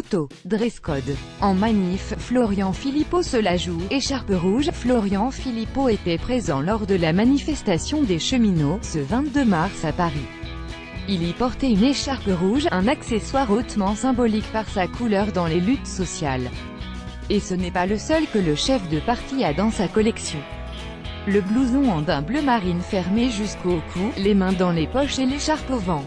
Photo, dress code. En manif, Florian Philippot se la joue, écharpe rouge. Florian Philippot était présent lors de la manifestation des cheminots, ce 22 mars à Paris. Il y portait une écharpe rouge, un accessoire hautement symbolique par sa couleur dans les luttes sociales. Et ce n'est pas le seul que le chef de parti a dans sa collection. Le blouson en daim bleu marine fermé jusqu'au cou, les mains dans les poches et l'écharpe au vent.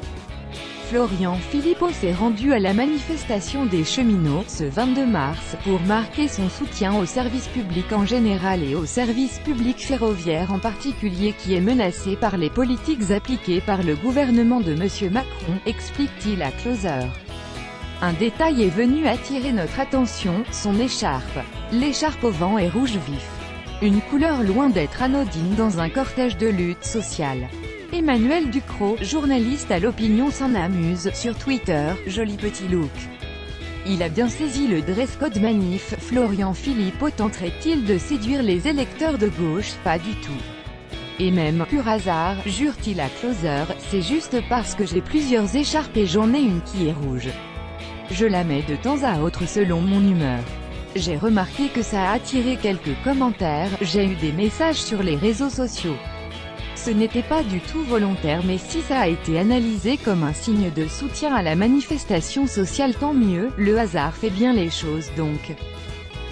Florian Philippot s'est rendu à la manifestation des cheminots, ce 22 mars, pour marquer son soutien au service public en général et au service public ferroviaire en particulier qui est menacé par les politiques appliquées par le gouvernement de M. Macron, explique-t-il à Closer. Un détail est venu attirer notre attention, son écharpe. L'écharpe au vent est rouge vif. Une couleur loin d'être anodine dans un cortège de lutte sociale. Emmanuel Ducrot, journaliste à l'Opinion s'en amuse, sur Twitter, joli petit look. Il a bien saisi le dress code manif. Florian Philippot tenterait-il de séduire les électeurs de gauche? Pas du tout. Et même, pur hasard, jure-t-il à Closer, c'est juste parce que j'ai plusieurs écharpes et j'en ai une qui est rouge. Je la mets de temps à autre selon mon humeur. J'ai remarqué que ça a attiré quelques commentaires, j'ai eu des messages sur les réseaux sociaux. Ce n'était pas du tout volontaire mais si ça a été analysé comme un signe de soutien à la manifestation sociale tant mieux, le hasard fait bien les choses donc.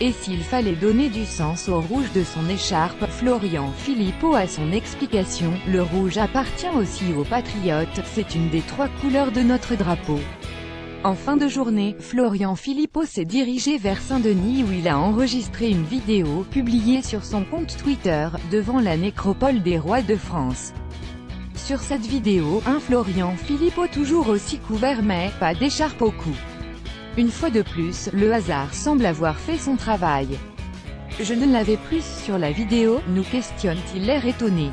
Et s'il fallait donner du sens au rouge de son écharpe, Florian Philippot a son explication, le rouge appartient aussi aux patriotes, c'est une des 3 couleurs de notre drapeau. En fin de journée, Florian Philippot s'est dirigé vers Saint-Denis où il a enregistré une vidéo, publiée sur son compte Twitter, devant la nécropole des rois de France. Sur cette vidéo, un Florian Philippot toujours aussi couvert mais, pas d'écharpe au cou. Une fois de plus, le hasard semble avoir fait son travail. Je ne l'avais plus sur la vidéo, nous questionne-t-il l'air étonné.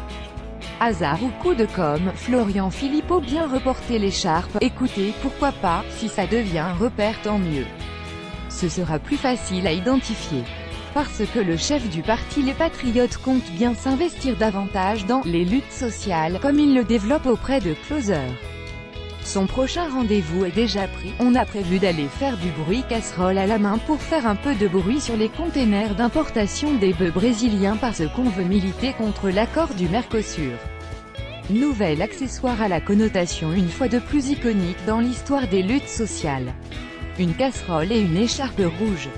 Hasard ou coup de com', Florian Philippot bien reporté l'écharpe, écoutez, pourquoi pas, si ça devient un repère tant mieux. Ce sera plus facile à identifier. Parce que le chef du parti Les Patriotes compte bien s'investir davantage dans les luttes sociales, comme il le développe auprès de Closer. Son prochain rendez-vous est déjà pris, on a prévu d'aller faire du bruit casserole à la main pour faire un peu de bruit sur les containers d'importation des bœufs brésiliens parce qu'on veut militer contre l'accord du Mercosur. Nouvel accessoire à la connotation une fois de plus iconique dans l'histoire des luttes sociales. Une casserole et une écharpe rouge.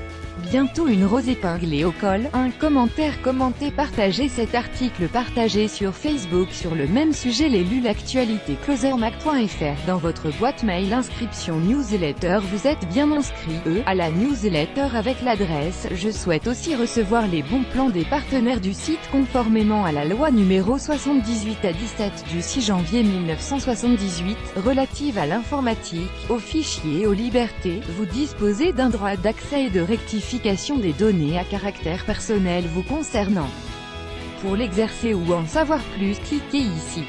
Bientôt une rose épinglée au col, un commentaire commenté partagé cet article partagé sur Facebook sur le même sujet l'élu l'actualité closermac.fr dans votre boîte mail inscription newsletter vous êtes bien inscrit à la newsletter avec l'adresse je souhaite aussi recevoir les bons plans des partenaires du site conformément à la loi numéro 78/17 du 6 janvier 1978 relative à l'informatique, aux fichiers et aux libertés, vous disposez d'un droit d'accès et de rectification des données à caractère personnel vous concernant. Pour l'exercer ou en savoir plus, cliquez ici.